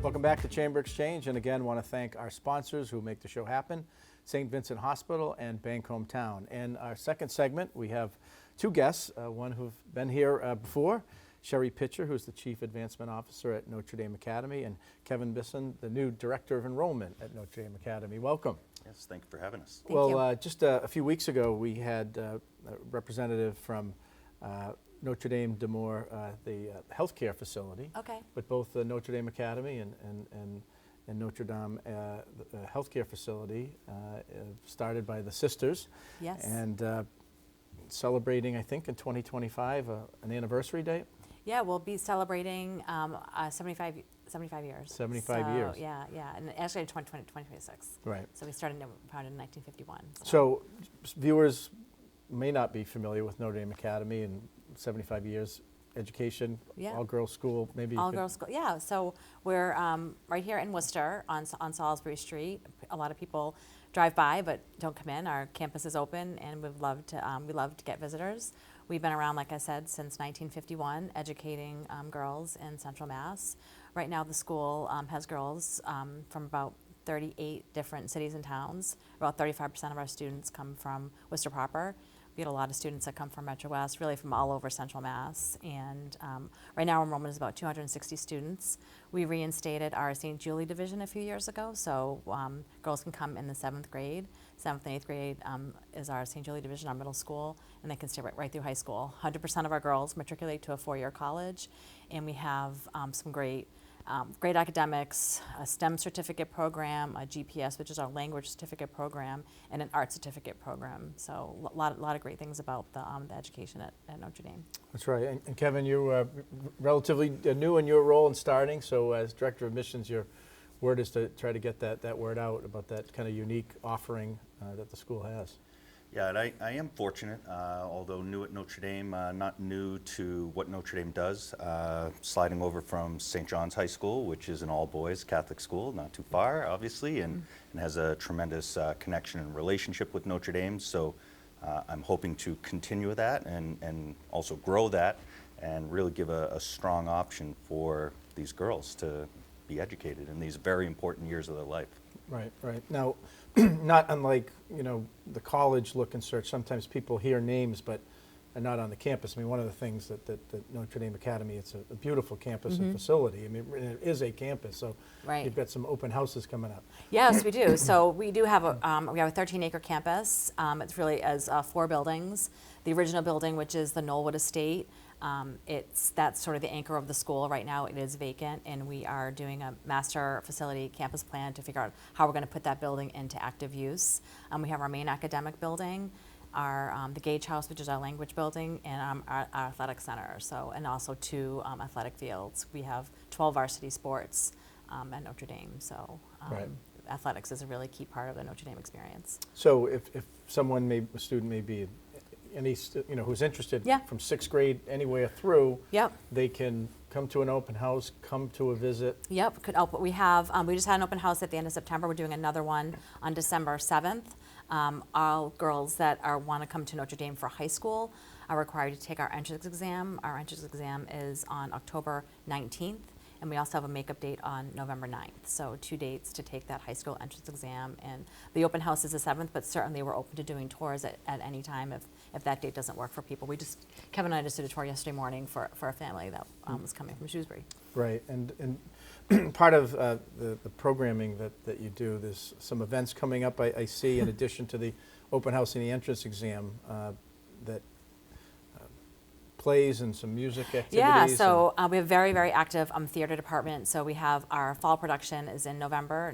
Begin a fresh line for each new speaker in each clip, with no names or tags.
Welcome back to Chamber Exchange, and again want to thank our sponsors who make the show happen, St. Vincent Hospital and Bank Hometown. In our second segment, we have two guests, one who've been here before, Sherri, who's the Chief Advancement Officer at Notre Dame Academy, and Kevin Bisson, the new Director of Enrollment at Notre Dame Academy. Welcome.
Yes, thank you for having us.
Thank you.
Just a few weeks ago, we had a representative from Notre Dame de Moore, the healthcare facility.
Okay.
But both the Notre Dame Academy and Notre Dame the healthcare facility started by the sisters.
Yes.
And celebrating, I think, in 2025, an anniversary date.
Yeah, we'll be celebrating 75 years.
75 years.
Yeah, and actually in 2026.
Right.
So we started founded in 1951.
So viewers may not be familiar with Notre Dame Academy and 75 years education,
Yeah.
all-girls school, maybe.
All-girls school, yeah. So we're right here in Worcester on Salisbury Street. A lot of people drive by but don't come in. Our campus is open, and we love to get visitors. We've been around, like I said, since 1951, educating girls in Central Mass. Right now, the school has girls from about 38 different cities and towns. About 35% of our students come from Worcester proper. We get a lot of students that come from Metro West, really from all over Central Mass. And right now, our enrollment is about 260 students. We reinstated our St. Julie division a few years ago, so girls can come in the 7th grade. 7th and 8th grade is our St. Julie division, our middle school, and they can stay right through high school. 100% of our girls matriculate to a 4-year college, and we have some great academics, a STEM certificate program, a GPS, which is our language certificate program, and an art certificate program. So a lot of great things about the education at Notre Dame.
That's right. And Kevin, you're relatively new in your role and starting, so as Director of Missions, your word is to try to get that word out about that kind of unique offering that the school has.
Yeah, and I am fortunate, although new at Notre Dame, not new to what Notre Dame does, sliding over from St. John's High School, which is an all-boys Catholic school, not too far, obviously, and has a tremendous connection and relationship with Notre Dame. So I'm hoping to continue that and also grow that and really give a strong option for these girls to be educated in these very important years of their life.
Right. Now, not unlike, the college look and search, sometimes people hear names but are not on the campus. I mean, one of the things that Notre Dame Academy, it's a beautiful campus and facility. I mean, it is a campus, so
Right.
you've got some open houses coming up.
Yes, we do. So we do have a 13-acre campus. It's really as 4 buildings. The original building, which is the Knollwood Estate, that's sort of the anchor of the school. Right now it is vacant, and we are doing a master facility campus plan to figure out how we're going to put that building into active use. We have our main academic building, the Gage House, which is our language building, and our athletic center. So, and also 2 athletic fields. We have 12 varsity sports at Notre Dame. So
Right.
athletics is a really key part of the Notre Dame experience.
So if a student may be who's interested
Yeah.
from 6th grade anywhere through,
Yep.
they can come to an open house, come to a visit.
Yep, we just had an open house at the end of September. We're doing another one on December 7th. All girls that want to come to Notre Dame for high school are required to take our entrance exam. Our entrance exam is on October 19th, and we also have a makeup date on November 9th. So 2 dates to take that high school entrance exam. And the open house is the 7th, but certainly we're open to doing tours at any time if that date doesn't work for people. Kevin and I just did a tour yesterday morning for a family that was coming from Shrewsbury.
Right, and part of the programming that you do, there's some events coming up, I see, in addition to the open house and the entrance exam, that plays and some music activities.
Yeah, so we have a very, very active theater department. So we have our fall production is in November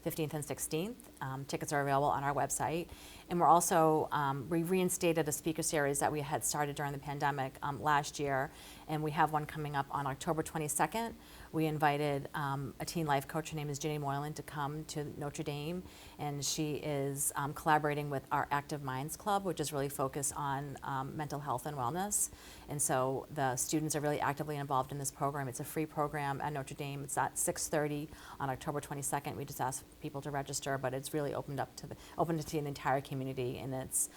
15th and 16th. Tickets are available on our website. And we're also, we reinstated a speaker series that we had started during the pandemic last year. And we have one coming up on October 22nd. We invited a teen life coach, her name is Ginny Moylan, to come to Notre Dame. And she is collaborating with our Active Minds Club, which is really focused on mental health and wellness. And so the students are really actively involved in this program. It's a free program at Notre Dame. It's at 6:30 on October 22nd. We just ask people to register, but it's really open to the entire community. And it's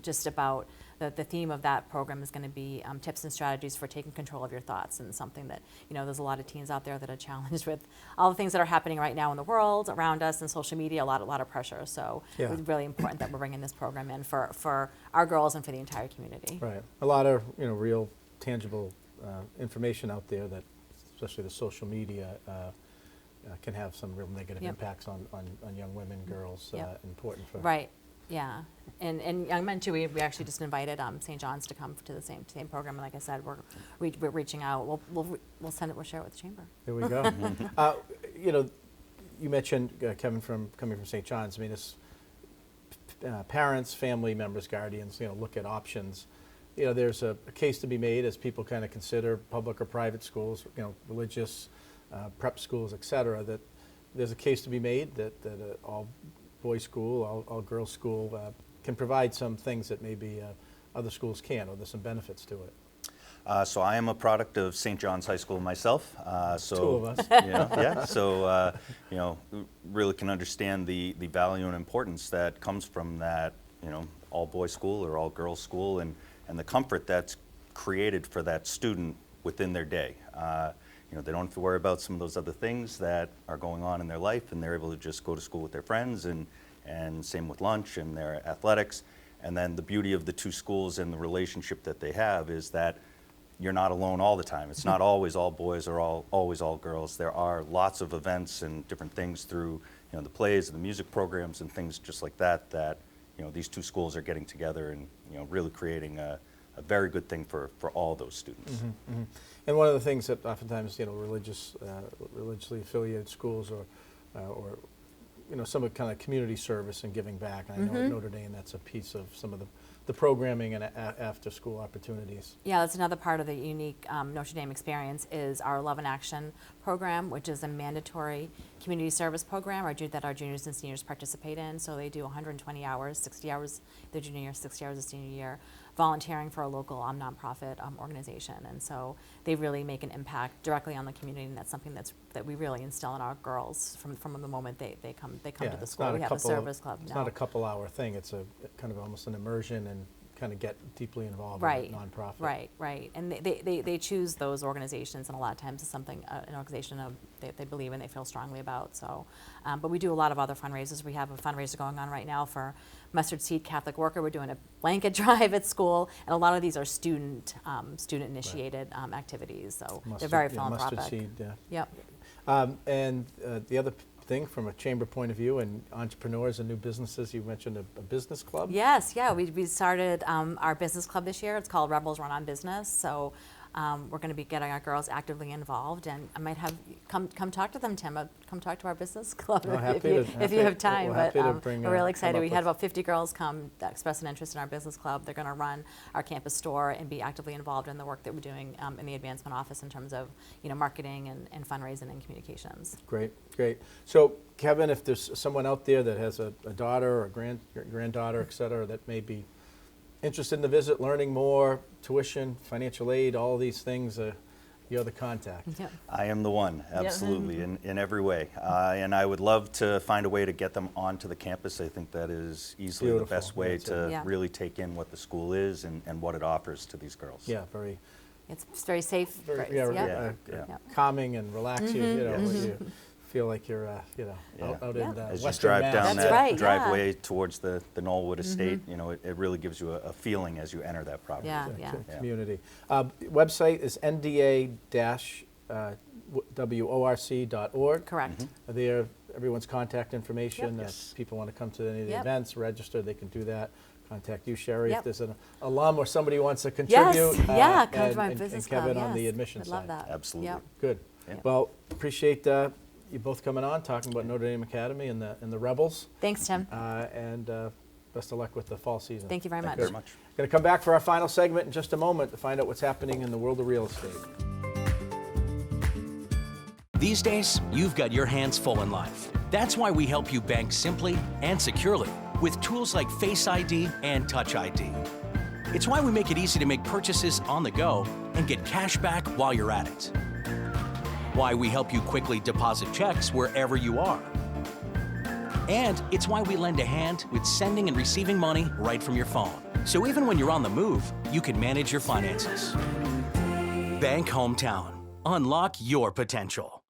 just about the theme of that program is going to be tips and strategies for taking control of your thoughts, and something that, there's a lot of teens out there that are challenged with all the things that are happening right now in the world around us and social media, a lot of pressure. So
Yeah.
it's really important that we're bringing this program in for our girls and for the entire community.
Right. A lot of, real tangible information out there that, especially the social media, can have some real negative
Yep.
impacts on young women, girls.
Yep.
Important for.
Right. Yeah, and young men too. We actually just invited St. John's to come to the same program. And like I said, we're reaching out. We'll send it. We'll share it with the chamber.
There we go. You mentioned Kevin coming from St. John's. I mean, this parents, family members, guardians, look at options. There's a case to be made as people kind of consider public or private schools, religious, prep schools, et cetera, that there's a case to be made that all boys school, all girls school can provide some things that maybe other schools can't, or there's some benefits to it.
So I am a product of St. John's High School myself. So,
Two of us.
Yeah. So, really can understand the value and importance that comes from that, all boys school or all girls school, and the comfort that's created for that student within their day. They don't have to worry about some of those other things that are going on in their life, and they're able to just go to school with their friends, and same with lunch and their athletics. And then the beauty of the two schools and the relationship that they have is that you're not alone all the time. It's not always all boys or always all girls. There are lots of events and different things through the plays and the music programs and things just like that these two schools are getting together and really creating a very good thing for all those students.
Mm-hmm, mm-hmm. And one of the things that oftentimes religiously affiliated schools or some of kind of community service and giving back. And I know at Notre Dame that's a piece of some of the programming and after school opportunities.
Yeah, that's another part of the unique Notre Dame experience is our Love in Action program, which is a mandatory community service program that our juniors and seniors participate in. So they do 120 hours, 60 hours their junior year, 60 hours the senior year, volunteering for a local nonprofit organization. And so they really make an impact directly on the community, and that's something that we really instill in our girls from the moment they come to the school. We have a service club.
It's not a couple-hour thing. It's a kind of almost an immersion and kind of get deeply involved
Right.
in a nonprofit.
Right. And they choose those organizations, and a lot of times it's something, an organization they believe in, they feel strongly about. So, but we do a lot of other fundraisers. We have a fundraiser going on right now for Mustard Seed Catholic Worker. We're doing a blanket drive at school, and a lot of these are student-initiated activities. So they're very philanthropic.
Mustard Seed, yeah.
Yep.
And the other thing from a chamber point of view and entrepreneurs and new businesses, you mentioned a business club?
Yes, yeah, we started our business club this year. It's called Rebels Run on Business. So we're going to be getting our girls actively involved, and I might have come talk to them, Tim. Come talk to our business club if you have time. But we're really excited. We had about 50 girls come express an interest in our business club. They're going to run our campus store and be actively involved in the work that we're doing in the advancement office in terms of marketing and fundraising and communications.
Great. So Kevin, if there's someone out there that has a daughter or granddaughter, et cetera, that may be interested in the visit, learning more, tuition, financial aid, all these things, you're the contact.
Yep.
I am the one, absolutely, in every way. And I would love to find a way to get them onto the campus. I think that is easily the best way to really take in what the school is and what it offers to these girls.
Yeah, very.
It's very safe.
Calming and relaxing. You feel like you're out in
As
Western
you drive
Mass.
down
That's
that
right,
driveway towards the Knollwood Estate, it really gives you a feeling as you enter that property.
Yeah.
Community. Website is nda-worc.org.
Correct.
There, everyone's contact information.
Yep.
If people want to come to any of the
Yep.
events, register, they can do that. Contact you, Sherri,
Yep.
if there's an alum or somebody who wants to contribute.
Yes, come to my
and
business
Kevin
club.
on the
Yes.
admission
I'd
side.
love that.
Absolutely.
Yep.
Good.
Yeah.
Well, appreciate you both coming on, talking about Notre Dame Academy and the Rebels.
Thanks, Tim.
And best of luck with the fall season.
Thank you very
Thank
much.
you very much.
Going to come back for our final segment in just a moment to find out what's happening in the world of real estate.
These days, you've got your hands full in life. That's why we help you bank simply and securely with tools like Face ID and Touch ID. It's why we make it easy to make purchases on the go and get cash back while you're at it. Why we help you quickly deposit checks wherever you are. And it's why we lend a hand with sending and receiving money right from your phone. So even when you're on the move, you can manage your finances. Bank Hometown. Unlock your potential.